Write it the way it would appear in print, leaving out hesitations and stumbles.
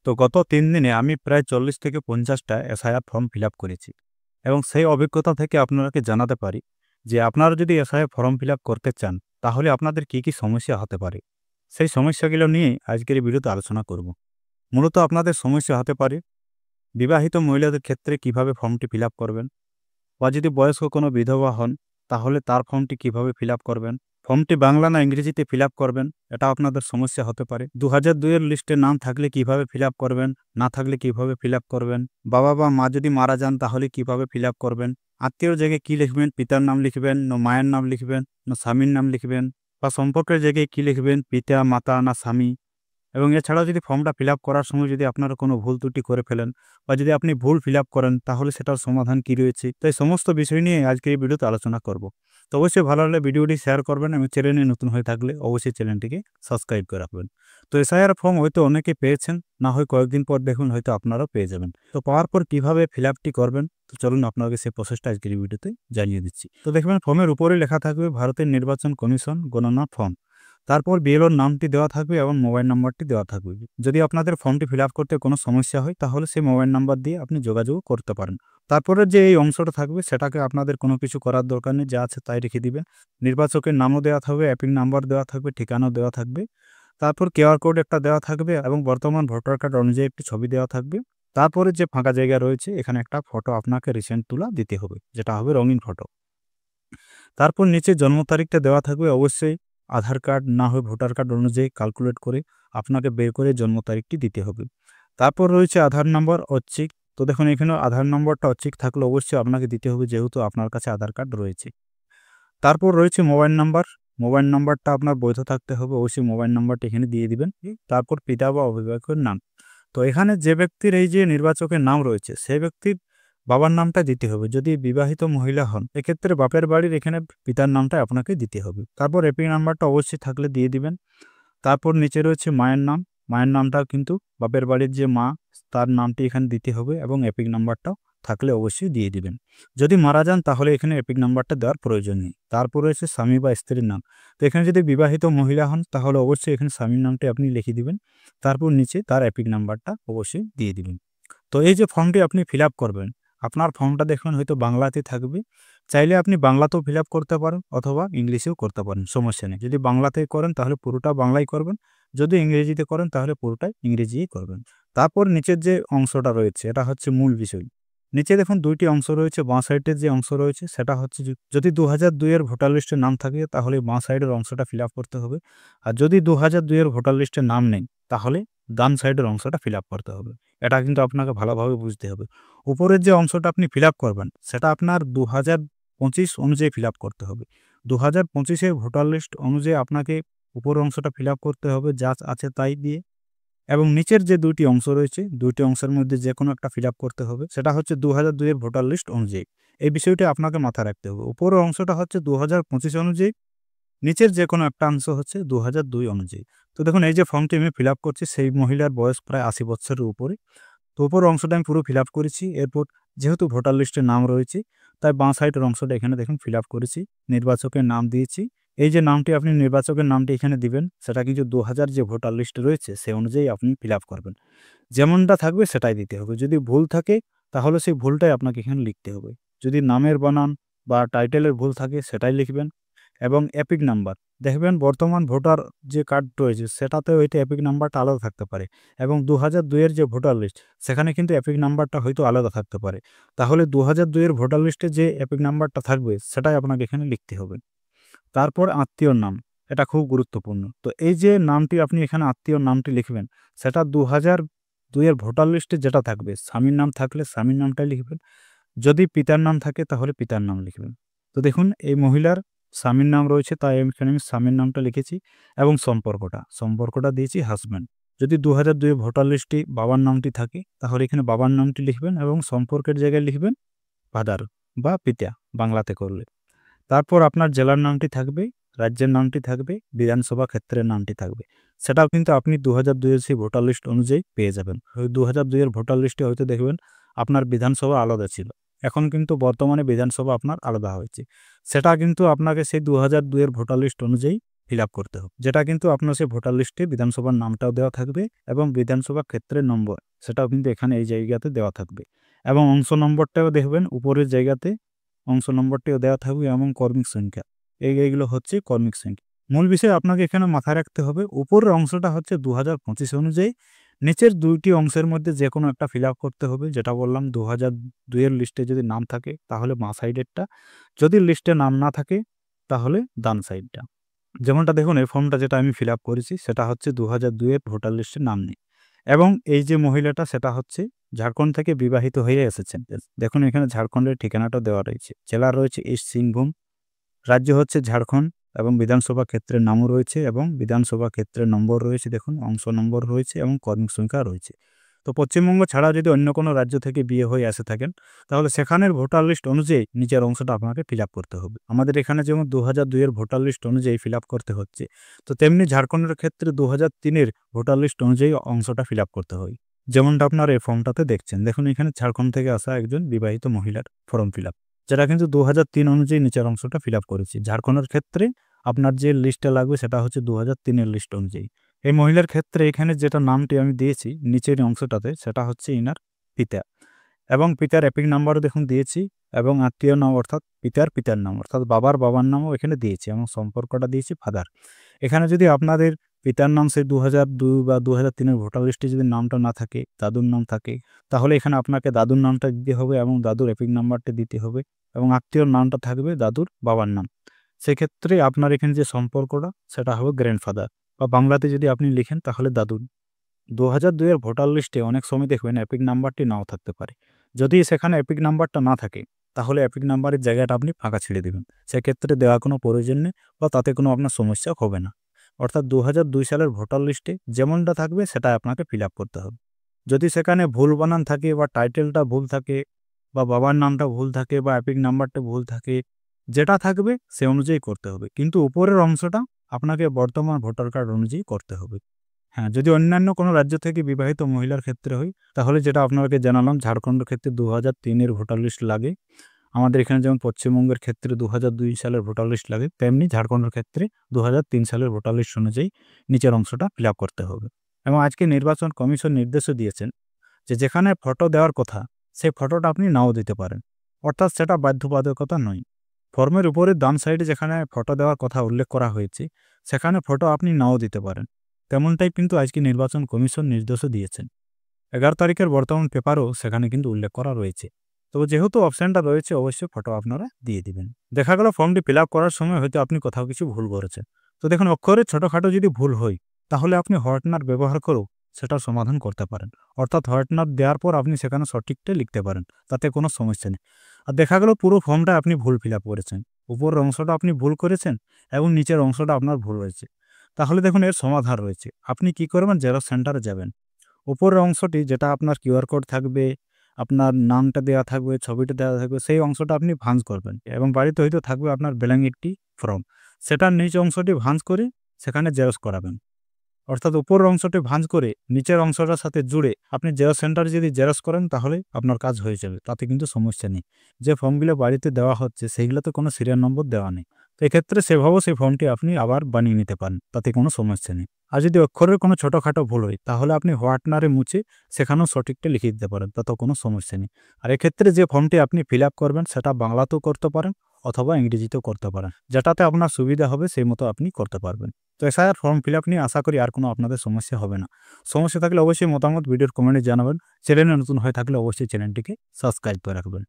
তো গত ৩ দিনে আমি প্রায় ৪০ থেকে ৫০টা এসআইআর ফর্ম ফিল আপ করেছি এবং সেই অভিজ্ঞতা থেকে আপনাকে জানাতে পারি যে আপনারা যদি এসআইআর ফর্ম ফিল আপ করতে চান তাহলে আপনাদের কি সমস্যা হতে পারে। সেই সমস্যাগুলো নিয়ে আজকের এই ভিডিওতে আলোচনা করব। মূলত আপনাদের সমস্যা হতে পারে বিবাহিত মহিলাদের ক্ষেত্রে কিভাবে ফর্মটি ফিল আপ করবেন, বা যদি বয়স্ক কোনো বিধবা হন তাহলে তার ফর্মটি কিভাবে ফিল আপ করবেন, ফর্মটি বাংলা না ইংরেজিতে ফিল আপ করবেন, এটা আপনাদের সমস্যা হতে পারে। 2002 এর লিস্টে নাম থাকলে কিভাবে ফিল আপ করবেন, না থাকলে কিভাবে ফিল আপ করবেন, বাবা বা মা যদি মারা যান তাহলে কিভাবে ফিল আপ করবেন, আত্মীয়র জায়গায় কী লিখবেন, পিতার নাম লিখবেন না মায়ের নাম লিখবেন না স্বামীর নাম লিখবেন, বা সম্পর্কের জায়গায় কী লিখবেন, পিতা মাতা না স্বামী। এবং এছাড়াও যদি ফর্মটা ফিল আপ করার সময় যদি আপনারা কোনো ভুল ত্রুটি করে ফেলেন বা যদি আপনি ভুল ফিল আপ করেন তাহলে সেটার সমাধান কী রয়েছে, তো এই সমস্ত বিষয় নিয়ে আজকে এই ভিডিওতে আলোচনা করব। তো অবশ্যই ভালো লাগলে ভিডিওটি শেয়ার করবেন এবং চ্যানেলে নতুন হয়ে থাকলে অবশ্যই চ্যানেলটিকে সাবস্ক্রাইব করে রাখবেন। তো এসআইআর ফর্ম হয়তো অনেকে পেয়েছেন, না হয় কয়েকদিন পর দেখুন হয়তো আপনারাও পেয়ে যাবেন। তো পাওয়ার পর কীভাবে ফিল আপটি করবেন, তো চলুন আপনাকে সেই প্রসেসটা আজকের এই ভিডিওতে জানিয়ে দিচ্ছি। তো দেখবেন ফর্মের উপরে লেখা থাকবে ভারতের নির্বাচন কমিশন গণনা ফর্ম, তারপর বিএলওর নামটি দেওয়া থাকবে এবং মোবাইল নাম্বারটি দেওয়া থাকবে। যদি আপনাদের ফর্মটি ফিল আপ করতে কোনো সমস্যা হয় তাহলে সেই মোবাইল নাম্বার দিয়ে আপনি যোগাযোগ করতে পারেন। তারপরে যে এই অংশটা থাকবে সেটাকে আপনাদের কোনো কিছু করার দরকার নেই, যা আছে তাই রেখে দিবেন। নির্বাচকের নামও দেওয়া থাকবে, অ্যাপিং নাম্বার দেওয়া থাকবে, ঠিকানাও দেওয়া থাকবে, তারপর কিউআর কোড একটা দেওয়া থাকবে এবং বর্তমান ভোটার কার্ড অনুযায়ী একটি ছবি দেওয়া থাকবে। তারপরে যে ফাঁকা জায়গা রয়েছে এখানে একটা ফটো আপনাকে রিসেন্ট তোলা দিতে হবে, যেটা হবে রঙিন ফটো। তারপর নিচে জন্ম তারিখটা দেওয়া থাকবে, অবশ্যই আধার কার্ড না হয় ভোটার কার্ড অনুযায়ী ক্যালকুলেট করে আপনাকে বের করে জন্ম তারিখটি দিতে হবে। তারপর রয়েছে আধার নাম্বার ঐচ্ছিক। তো দেখুন এখানে আধার নম্বরটা ঐচ্ছিক থাকলে অবশ্যই আপনাকে দিতে হবে, যেহেতু আপনার কাছে আধার কার্ড রয়েছে। তারপর রয়েছে মোবাইল নাম্বার। মোবাইল নাম্বারটা আপনার বৈধ থাকতে হবে, অবশ্যই মোবাইল নাম্বারটা এখানে দিয়ে দিবেন। তারপর পিতা বা অভিভাবকের নাম। তো এখানে যে ব্যক্তির এই যে নির্বাচকের নাম রয়েছে সেই ব্যক্তির বাবার নামটা দিতে হবে। যদি বিবাহিত মহিলা হন এক্ষেত্রে বাপের বাড়ির এখানে পিতার নামটা আপনাকে দিতে হবে। তারপর এপিং নাম্বারটা অবশ্যই থাকলে দিয়ে দিবেন। তারপর নিচে রয়েছে মায়ের নাম। মায়ের নামটাও কিন্তু বাপের বাড়ির যে মা তার নামটি এখানে দিতে হবে এবং এপিং নাম্বারটাও থাকলে অবশ্যই দিয়ে দিবেন। যদি মারা যান তাহলে এখানে এপিং নাম্বারটা দেওয়ার প্রয়োজন নেই। তারপর রয়েছে স্বামী বা স্ত্রীর নাম। তো এখানে যদি বিবাহিত মহিলা হন তাহলে অবশ্যই এখানে স্বামীর নামটি আপনি লিখে দিবেন। তারপর নিচে তার এপিং নাম্বারটা অবশ্যই দিয়ে দিবেন। তো এই যে ফর্মটি আপনি ফিল আপ করবেন, আপনার ফর্মটা দেখুন হয়তো বাংলাতে থাকবে। চাইলে আপনি বাংলাতেও ফিল আপ করতে পারেন অথবা ইংলিশেও করতে পারেন, সমস্যা নেই। যদি বাংলাতে করেন তাহলে পুরোটা বাংলায় করবেন, যদি ইংরেজিতে করেন তাহলে পুরোটাই ইংরেজিই করবেন। তারপর নিচের যে অংশটা রয়েছে এটা হচ্ছে মূল বিষয়। নিচে দেখুন দুইটি অংশ রয়েছে। বাঁ সাইডের যে অংশ রয়েছে সেটা হচ্ছে যদি 2002 এর ভোটার লিস্টে নাম থাকে তাহলে বাঁ সাইডের অংশটা ফিল আপ করতে হবে, আর যদি 2002 এর ভোটার লিস্টে নাম নেই তাহলে ডান সাইডের অংশটা ফিল আপ করতে হবে। এটা কিন্তু আপনাকে ভালোভাবে বুঝতে হবে। উপরের যে অংশটা আপনি ফিল আপ করবেন সেটা আপনার 2025 অনুযায়ী ফিল আপ করতে হবে। 2025-এর ভোটার লিস্ট অনুযায়ী আপনাকে উপরের অংশটা ফিল আপ করতে হবে, যা আছে তাই দিয়ে। এবং নিচের যে দুইটি অংশ রয়েছে দুইটি অংশের মধ্যে যে কোনো একটা ফিল আপ করতে হবে, সেটা হচ্ছে 2002 এর ভোটার লিস্ট অনুযায়ী। এই বিষয়টি আপনাকে মাথায় রাখতে হবে। উপরের অংশটা হচ্ছে 2025 অনুযায়ী, নিচের যে কোনো একটা অংশ হচ্ছে 2002 অনুযায়ী। তো দেখুন এই যে ফর্মটি আমি ফিল আপ করছি, সেই মহিলার বয়স প্রায় 80 বছরের উপরে। তো উপরের অংশটা আমি পুরো ফিল আপ করেছি। এরপর যেহেতু ভোটার লিস্টে নাম রয়েছে তাই বাঁ সাইডের অংশটা এখানে দেখুন ফিল আপ করেছি, নির্বাচকের নাম দিয়েছি। এই যে নামটি আপনি নির্বাচকের নামটি এখানে দিবেন সেটা কিন্তু 2000 যে ভোটার লিস্ট রয়েছে সে অনুযায়ী আপনি ফিল আপ করবেন। যেমনটা থাকবে সেটাই দিতে হবে। যদি ভুল থাকে তাহলে সেই ভুলটাই আপনাকে এখানে লিখতে হবে। যদি নামের বানান বা টাইটেলের ভুল থাকে সেটাই লিখবেন। এবং এপিক নাম্বার দেখবেন বর্তমান ভোটার যে কার্ড রয়েছে সেটাতে ওইটা এপিক নাম্বারটা আলাদা থাকতে পারে, এবং 2002 এর যে ভোটার লিস্ট সেখানে কিন্তু এপিক নাম্বারটা হয়তো আলাদা থাকতে পারে। তাহলে 2002 এর ভোটার লিস্টে যে এপিক নাম্বারটা থাকবে সেটাই আপনাকে এখানে লিখতে হবে। তারপর আত্মীয়র নাম, এটা খুব গুরুত্বপূর্ণ। তো এই যে নামটি আপনি এখানে আত্মীয়র নামটি লিখবেন সেটা 2002 এর ভোটার লিস্টে যেটা থাকবে, স্বামীর নাম থাকলে স্বামীর নামটাই লিখবেন, যদি পিতার নাম থাকে তাহলে পিতার নাম লিখবেন। তো দেখুন এই মহিলার স্বামীর নাম রয়েছে তাই এখানে আমি স্বামীর নামটা লিখেছি এবং সম্পর্কটা দিয়েছি হাজব্যান্ড। যদি 2002 ভোটার লিস্টে বাবার নামটি থাকে তাহলে এখানে বাবার নামটি লিখবেন এবং সম্পর্কের জায়গায় লিখবেন ফাদার বা পিতা বাংলাতে করলে। তারপর আপনার জেলার নামটি থাকবে, রাজ্যের নামটি থাকবে, বিধানসভা ক্ষেত্রের নামটি থাকবে। সেটাও কিন্তু আপনি 2002 এর সেই ভোটার লিস্ট অনুযায়ী পেয়ে যাবেন। ওই 2002 এর ভোটার লিস্টে হয়তো দেখবেন আপনার বিধানসভা আলাদা ছিল, এখন কিন্তু বর্তমানে বিধানসভা আপনার আলাদা হয়েছে। সেটা কিন্তু আপনাকে সেই 2002 এর ভোটার লিস্ট অনুযায়ী ফিল আপ করতে হবে, যেটা কিন্তু আপনার সেই ভোটার লিস্টে বিধানসভার নামটাও দেওয়া থাকবে এবং বিধানসভা ক্ষেত্রের নম্বর সেটাও কিন্তু এখানে এই জায়গাতে দেওয়া থাকবে এবং অংশ নম্বরটাও দেখবেন উপরের জায়গাতে অংশ নম্বরটিও দেওয়া থাকবে এবং কর্মিক সংখ্যা এইগুলো হচ্ছে কর্মিক সংখ্যা। মূল বিষয় আপনাকে এখানে মাথায় রাখতে হবে, উপরের অংশটা হচ্ছে 2025 অনুযায়ী, নিচের দুইটি অংশের মধ্যে যে কোনো একটা ফিল আপ করতে হবে। যেটা বললাম 2002 এর লিস্টে যদি নাম থাকে তাহলে বাঁ সাইডেরটা, যদি লিস্টে নাম না থাকে তাহলে ডান সাইডটা। যেমনটা দেখুন এই ফর্মটা যেটা আমি ফিল আপ করেছি সেটা হচ্ছে 2002 এর ভোটার লিস্টে নাম নেই এবং এই যে মহিলাটা সেটা হচ্ছে ঝাড়খণ্ড থেকে বিবাহিত হয়ে এসেছেন। দেখুন এখানে ঝাড়খণ্ডের ঠিকানাটা দেওয়া রয়েছে, জেলা রয়েছে ইস্ট সিংভূম, রাজ্য হচ্ছে ঝাড়খণ্ড এবং বিধানসভা ক্ষেত্রের নামও রয়েছে এবং বিধানসভা ক্ষেত্রের নম্বর রয়েছে, দেখুন অংশ নম্বর রয়েছে এবং কর্মিক সংখ্যা রয়েছে। তো পশ্চিমবঙ্গ ছাড়া যদি অন্য কোনো রাজ্য থেকে বিয়ে হয়ে এসে থাকেন তাহলে সেখানের ভোটার লিস্ট অনুযায়ী নিচের অংশটা আপনাকে ফিল আপ করতে হবে। আমাদের এখানে যেমন 2002 এর ভোটার লিস্ট অনুযায়ী ফিল আপ করতে হচ্ছে, তো তেমনি ঝাড়খণ্ডের ক্ষেত্রে 2003 ভোটার লিস্ট অনুযায়ী অংশটা ফিল আপ করতে হয়। যেমনটা আপনার এই ফর্মটাতে দেখছেন, দেখুন এখানে ঝাড়খণ্ড থেকে আসা একজন বিবাহিত মহিলার ফর্ম ফিল আপ, যেটা কিন্তু 2003 অনুযায়ী নিচের অংশটা ফিল আপ করেছি। ঝাড়খণ্ডের ক্ষেত্রে আপনার যে লিস্টটা লাগবে সেটা হচ্ছে 2003 এর লিস্ট অনুযায়ী। এই মহিলার ক্ষেত্রে এখানে যেটা নামটি আমি দিয়েছি নিচের অংশটাতে সেটা হচ্ছে ইনার পিতা এবং পিতার এপিক নাম্বারও দেখুন দিয়েছি এবং আত্মীয় নাম অর্থাৎ পিতার নাম অর্থাৎ বাবার নামও এখানে দিয়েছি এবং সম্পর্কটা দিয়েছি ফাদার। এখানে যদি আপনাদের পিতার নাম সেই 2002 বা 2003 এর ভোটার লিস্টে যদি নামটা না থাকে, দাদুর নাম থাকে, তাহলে এখানে আপনাকে দাদুর নামটা দিতে হবে এবং দাদুর এপিক নাম্বারটা দিতে হবে এবং আত্মীয়র নামটা থাকবে দাদুর বাবার নাম। সেক্ষেত্রে আপনার এখানে যে সম্পর্কটা সেটা হবে গ্র্যান্ডফাদার বা বাংলাতে যদি আপনি লিখেন তাহলে দাদুর। 2002 এর ভোটার লিস্টে অনেক সময় দেখবেন এপিক নাম্বারটি নাও থাকতে পারে। যদি সেখানে এপিক নাম্বারটা না থাকে তাহলে এপিক নাম্বারের জায়গাটা আপনি ফাঁকা ছেড়ে দেবেন, সেক্ষেত্রে দেওয়া কোনো প্রয়োজন নেই বা তাতে কোনো আপনার সমস্যা হবে না। অর্থাৎ 2002 সালের ভোটার লিস্টে যেমনটা থাকবে সেটা আপনাকে ফিল আপ করতে হবে। যদি সেখানে ভুল বানান থাকে বা টাইটেলটা ভুল থাকে বা বাবার নামটা ভুল থাকে বা এপিক নাম্বারটা ভুল থাকে, যেটা থাকবে সে অনুযায়ী করতে হবে, কিন্তু উপরের অংশটা আপনাকে বর্তমান ভোটার কার্ড অনুযায়ী করতে হবে। হ্যাঁ, যদি অন্যান্য কোনো রাজ্য থেকে বিবাহিত মহিলার ক্ষেত্রে হয় তাহলে যেটা আপনাকে জানালাম ঝাড়খণ্ডের ক্ষেত্রে 2003 এর ভোটার লিস্ট লাগে। আমাদের এখানে যেমন পশ্চিমবঙ্গের ক্ষেত্রে 2002 সালের ভোটার লিস্ট লাগে, তেমনি ঝাড়খণ্ডের ক্ষেত্রে 2003 সালের ভোটার লিস্ট অনুযায়ী নিচের অংশটা ফিল আপ করতে হবে। এবং আজকে নির্বাচন কমিশন নির্দেশও দিয়েছেন যে যেখানে ফটো দেওয়ার কথা সেই ফটোটা আপনি নাও দিতে পারেন, অর্থাৎ সেটা বাধ্যবাধকতা নয়। ফর্মের উপরে ডান সাইডে যেখানে ফটো দেওয়ার কথা উল্লেখ করা হয়েছে সেখানে ফটো আপনি নাও দিতে পারেন, তেমনটাই কিন্তু আজকে নির্বাচন কমিশন নির্দেশও দিয়েছেন। 11 তারিখের বর্তমান পেপারও সেখানে কিন্তু উল্লেখ করা রয়েছে। তবে যেহেতু অপশানটা রয়েছে অবশ্যই ফটো আপনারা দিয়ে দিবেন। দেখা গেল ফর্মটি ফিল আপ করার সময় হয়তো আপনি কোথাও কিছু ভুল করেছেন, তো দেখুন অক্ষরে ছোটোখাটো যদি ভুল হয় তাহলে আপনি হোয়াইটনার ব্যবহার করেও সেটার সমাধান করতে পারেন, অর্থাৎ হোয়াইটনার দেওয়ার পর আপনি সেখানে সঠিকটা লিখতে পারেন, তাতে কোনো সমস্যা নেই। আর দেখা গেল পুরো ফর্মটা আপনি ভুল ফিল আপ করেছেন, উপরের অংশটা আপনি ভুল করেছেন এবং নিচের অংশটা আপনার ভুল রয়েছে, তাহলে দেখুন এর সমাধান রয়েছে। আপনি কি করবেন, জেরক্স সেন্টারে যাবেন, উপরের অংশটি যেটা আপনার কিউআর কোড থাকবে, আপনার নামটা দেওয়া থাকবে, ছবিটা দেওয়া থাকবে, সেই অংশটা আপনি ভাঁজ করবেন এবং বাড়িতে হয়তো থাকবে আপনার ব্ল্যাঙ্ক একটি ফর্ম, সেটার নিচ অংশটি ভাঁজ করে সেখানে জেরক্স করাবেন। অর্থাৎ উপরের অংশটি ভাঁজ করে নিচের অংশটার সাথে জুড়ে আপনি জেরক্স সেন্টারে যদি জেরক্স করেন তাহলে আপনার কাজ হয়ে যাবে, তাতে কিন্তু সমস্যা নেই। যে ফর্মগুলো বাড়িতে দেওয়া হচ্ছে সেইগুলোতে কোনো সিরিয়াল নম্বর দেওয়া নেই, তো এক্ষেত্রে সেভাবেও সেই ফর্মটি আপনি আবার বানিয়ে নিতে পারেন, তাতে কোনো সমস্যা নেই। আর যদি অক্ষরের কোনো ছোটোখাটো ভুল হয় তাহলে আপনি হোয়াইটনারে মুছে সেখানেও সঠিকটা লিখে দিতে পারেন, তাতেও কোনো সমস্যা নেই। আর এক্ষেত্রে যে ফর্মটি আপনি ফিল আপ করবেন সেটা বাংলাতেও করতে পারেন অথবা ইংরেজিতেও করতে পারেন, যেটাতে আপনার সুবিধা হবে সেই মতো আপনি করতে পারবেন। তো এসআইআর ফর্ম ফিল আপ নিয়ে আশা করি আর কোনো আপনাদের সমস্যা হবে না। সমস্যা থাকলে অবশ্যই মতামত ভিডিওর কমেন্টে জানাবেন। চ্যানেলে নতুন হয়ে থাকলে অবশ্যই চ্যানেলটিকে সাবস্ক্রাইব করে রাখবেন।